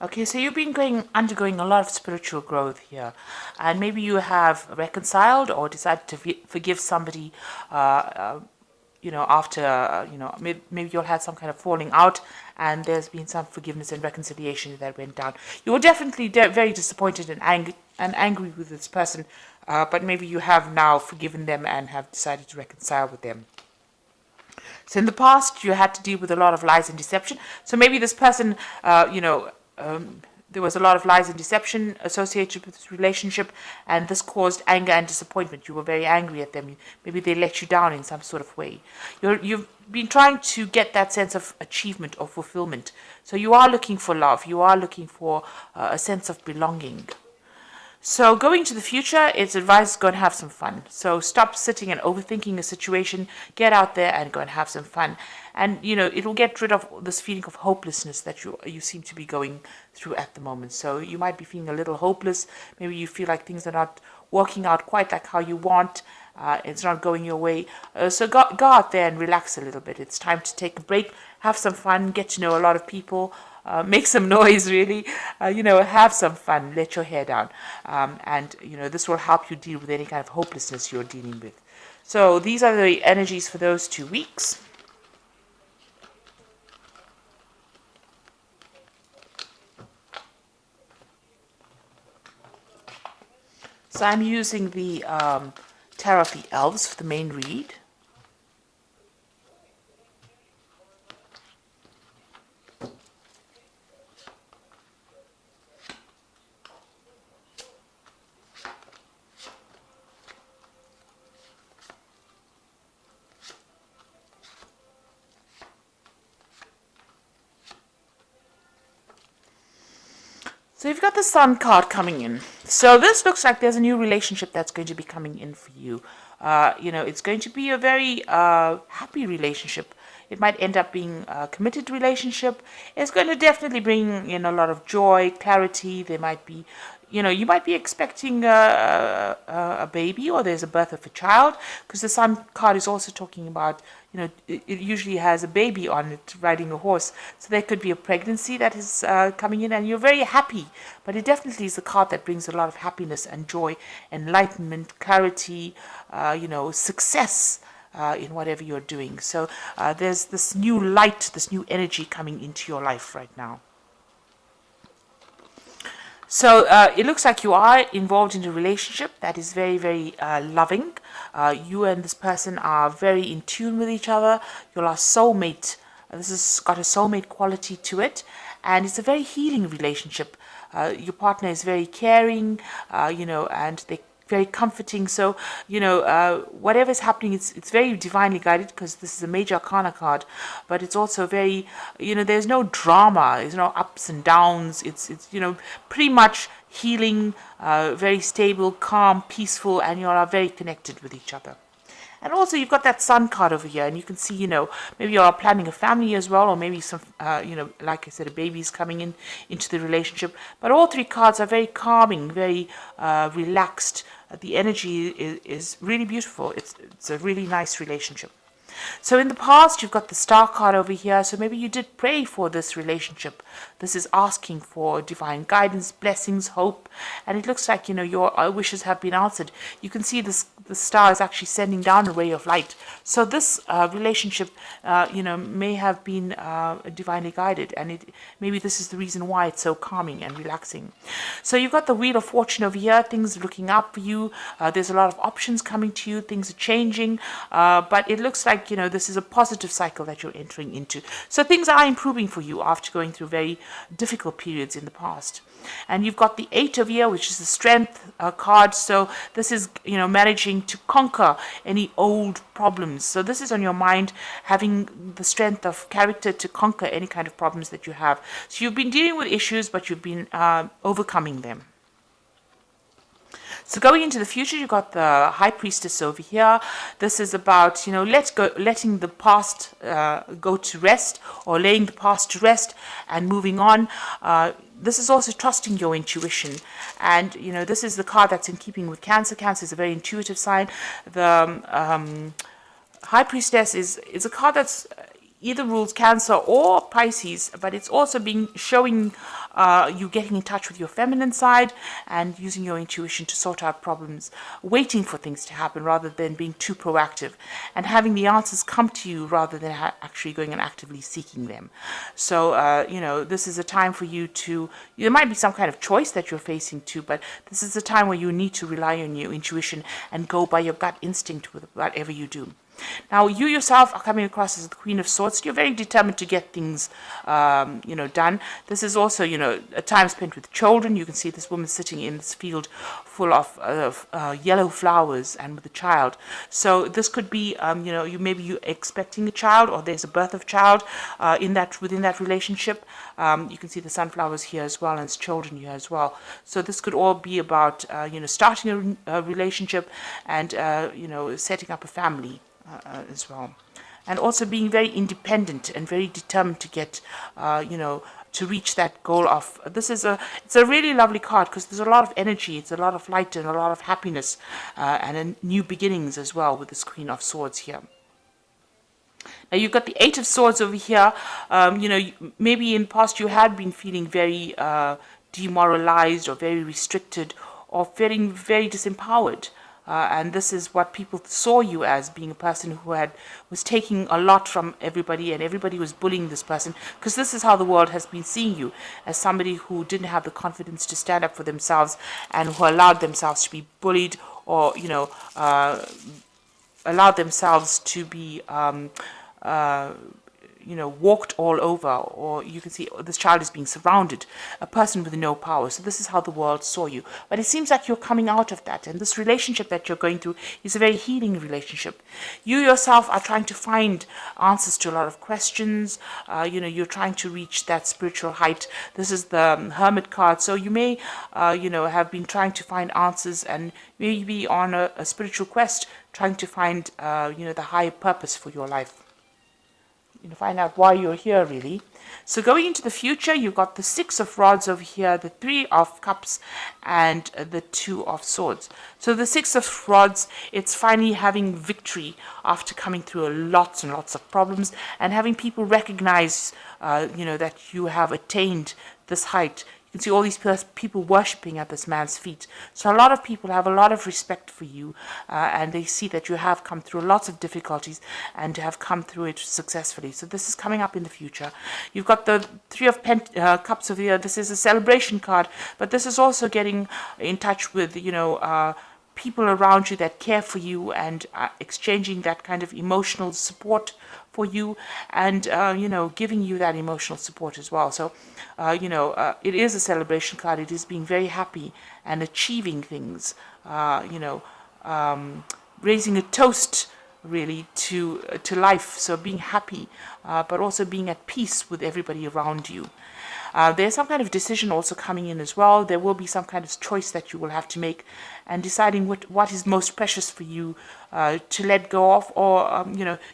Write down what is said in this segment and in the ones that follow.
Okay, so you've been undergoing a lot of spiritual growth here, and maybe you have reconciled or decided to forgive somebody. After maybe you'll had some kind of falling out, and there's been some forgiveness and reconciliation that went down. You were definitely very disappointed and angry with this person, but maybe you have now forgiven them and have decided to reconcile with them. So in the past, you had to deal with a lot of lies and deception. So maybe this person, there was a lot of lies and deception associated with this relationship, and this caused anger and disappointment. You were very angry at them. Maybe they let you down in some sort of way. You've been trying to get that sense of achievement or fulfillment. So you are looking for love. You are looking for a sense of belonging. So going to the future, it's advised to go and have some fun. So stop sitting and overthinking a situation. Get out there and go and have some fun. And, it will get rid of this feeling of hopelessness that you seem to be going through at the moment. So you might be feeling a little hopeless. Maybe you feel like things are not working out quite like how you want. It's not going your way. So go out there and relax a little bit. It's time to take a break, have some fun, get to know a lot of people. Make some noise, really. Have some fun. Let your hair down, and this will help you deal with any kind of hopelessness you're dealing with. So these are the energies for those 2 weeks. So I'm using the Tarot of the Elves for the main read. So you've got the Sun card coming in. So this looks like there's a new relationship that's going to be coming in for you. It's going to be a very happy relationship. It might end up being a committed relationship. It's going to definitely bring in a lot of joy, clarity. There might be, you might be expecting a baby, or there's a birth of a child, because the Sun card is also talking about, it usually has a baby on it riding a horse. So there could be a pregnancy that is coming in, and you're very happy. But it definitely is a card that brings a lot of happiness and joy, enlightenment, clarity, success in whatever you're doing. So there's this new light, this new energy coming into your life right now. So it looks like you are involved in a relationship that is very, very loving. You and this person are very in tune with each other. You're a soulmate. This has got a soulmate quality to it. And it's a very healing relationship. Your partner is very caring, and they're very comforting. So, whatever's happening, it's very divinely guided, because this is a major arcana card, but it's also very, there's no drama, there's no ups and downs. It's pretty much healing, very stable, calm, peaceful, and you all are very connected with each other. And also you've got that Sun card over here, and you can see, maybe you are planning a family as well, or maybe some, like I said, a baby is coming into the relationship. But all 3 cards are very calming, very relaxed. The energy is really beautiful. It's a really nice relationship. So in the past, you've got the Star card over here. So maybe you did pray for this relationship. This is asking for divine guidance, blessings, hope. And it looks like, your wishes have been answered. You can see the star is actually sending down a ray of light. So this relationship, may have been divinely guided. And maybe this is the reason why it's so calming and relaxing. So you've got the Wheel of Fortune over here. Things are looking up for you. There's a lot of options coming to you. Things are changing. But it looks like, this is a positive cycle that you're entering into. So things are improving for you after going through very difficult periods in the past. And you've got the 8 of here, which is the Strength card. So this is, managing to conquer any old problems. So this is on your mind, having the strength of character to conquer any kind of problems that you have. So you've been dealing with issues, but you've been overcoming them. So going into the future, you've got the High Priestess over here. This is about, letting the past go to rest, or laying the past to rest and moving on. This is also trusting your intuition. And, this is the card that's in keeping with Cancer. Cancer is a very intuitive sign. The High Priestess is a card that's either rules Cancer or Pisces, but it's also been showing you getting in touch with your feminine side and using your intuition to sort out problems, waiting for things to happen rather than being too proactive, and having the answers come to you rather than actually going and actively seeking them. So, this is a time for you to, there might be some kind of choice that you're facing too, but this is a time where you need to rely on your intuition and go by your gut instinct with whatever you do. Now, you yourself are coming across as the Queen of Swords. You're very determined to get things, done. This is also, a time spent with children. You can see this woman sitting in this field full of yellow flowers and with a child. So this could be, you're expecting a child, or there's a birth of child within that relationship. You can see the sunflowers here as well, and it's children here as well. So this could all be about, starting a relationship and, setting up a family. As well, and also being very independent and very determined to get, to reach that goal of. It's a really lovely card because there's a lot of energy, it's a lot of light and a lot of happiness, and new beginnings as well with this Queen of Swords here. Now you've got the Eight of Swords over here. Maybe in the past you had been feeling very demoralized or very restricted or feeling very disempowered. And this is what people saw you as, being a person who was taking a lot from everybody, and everybody was bullying this person, because this is how the world has been seeing you, as somebody who didn't have the confidence to stand up for themselves and who allowed themselves to be bullied, or allowed themselves to be walked all over, or you can see this child is being surrounded, a person with no power. So this is how the world saw you. But it seems like you're coming out of that, and this relationship that you're going through is a very healing relationship. You yourself are trying to find answers to a lot of questions. You're trying to reach that spiritual height. This is the Hermit card. So you may, have been trying to find answers, and maybe on a spiritual quest, trying to find, the higher purpose for your life. Find out why you're here, really. So going into the future, you've got the Six of Rods over here, the Three of Cups, and the Two of Swords. So the Six of Rods, it's finally having victory after coming through lots and lots of problems, and having people recognize, that you have attained this height. You can see all these people worshipping at this man's feet. So a lot of people have a lot of respect for you, and they see that you have come through lots of difficulties and have come through it successfully. So this is coming up in the future. You've got the Three of Cups over here. This is a celebration card, but this is also getting in touch with, people around you that care for you, and exchanging that kind of emotional support for you, and giving you that emotional support as well. So it is a celebration card. It is being very happy and achieving things, raising a toast really to life. So being happy, but also being at peace with everybody around you. There's some kind of decision also coming in as well. There will be some kind of choice that you will have to make, and deciding what is most precious for you to let go of, or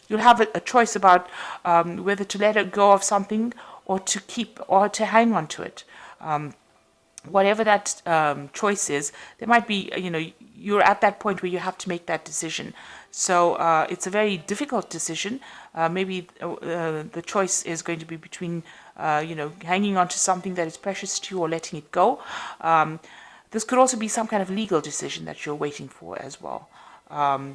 you'll have a choice about whether to let it go of something, or to keep, or to hang on to it. Whatever that choice is, there might be, you're at that point where you have to make that decision. So it's a very difficult decision. Maybe the choice is going to be between, hanging on to something that is precious to you, or letting it go. This could also be some kind of legal decision that you're waiting for as well. That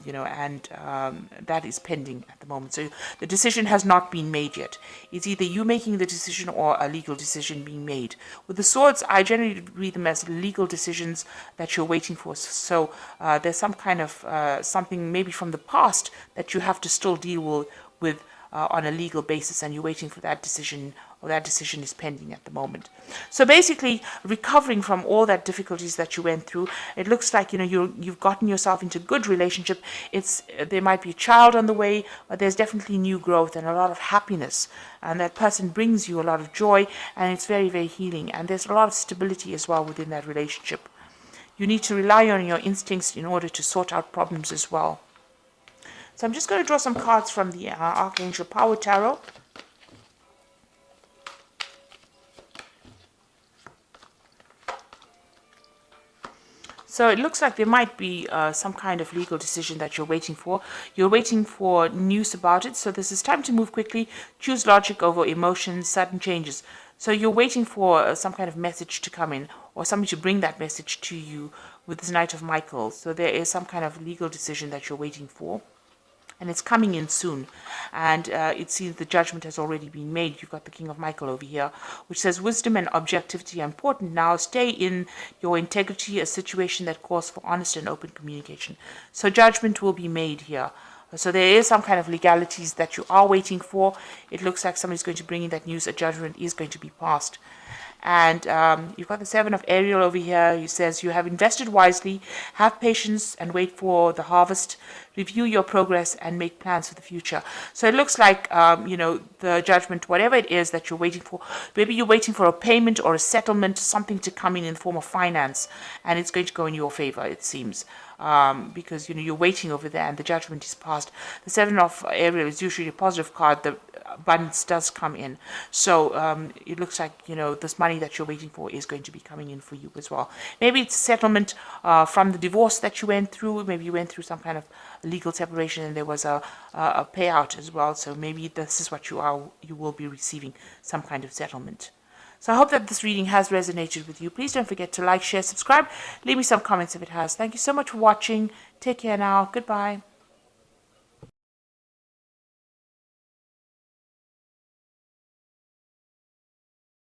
is pending at the moment. So the decision has not been made yet. It's either you making the decision or a legal decision being made. With the swords, I generally read them as legal decisions that you're waiting for. So there's some kind of something maybe from the past that you have to still deal with on a legal basis, and you're waiting for that decision, or that decision is pending at the moment. So basically, recovering from all that difficulties that you went through, it looks like you've gotten yourself into a good relationship. There might be a child on the way, but there's definitely new growth and a lot of happiness, and that person brings you a lot of joy, and it's very, very healing. And there's a lot of stability as well within that relationship. You need to rely on your instincts in order to sort out problems as well. So I'm just going to draw some cards from the Archangel Power Tarot. So it looks like there might be some kind of legal decision that you're waiting for. You're waiting for news about it. So this is time to move quickly, choose logic over emotions, sudden changes. So you're waiting for some kind of message to come in, or somebody to bring that message to you with this Knight of Michael. So there is some kind of legal decision that you're waiting for, and it's coming in soon. And it seems the judgment has already been made. You've got the King of Michael over here, which says wisdom and objectivity are important now. Stay in your integrity, a situation that calls for honest and open communication. So judgment will be made here. So there is some kind of legalities that you are waiting for. It looks like somebody's going to bring in that news. A judgment is going to be passed. And you've got the Seven of Ariel over here. He says, you have invested wisely, have patience and wait for the harvest, review your progress and make plans for the future. So it looks like, the judgment, whatever it is that you're waiting for, maybe you're waiting for a payment or a settlement, something to come in the form of finance, and it's going to go in your favor, it seems. Because you're waiting over there and the judgment is passed. The Seven of Ariel is usually a positive card. The abundance does come in. So it looks like this money that you're waiting for is going to be coming in for you as well. Maybe it's a settlement from the divorce that you went through. Maybe you went through some kind of legal separation and there was a payout as well. So maybe this is what you will be receiving, some kind of settlement. So I hope that this reading has resonated with you. Please don't forget to like, share, subscribe. Leave me some comments if it has. Thank you so much for watching. Take care now. Goodbye.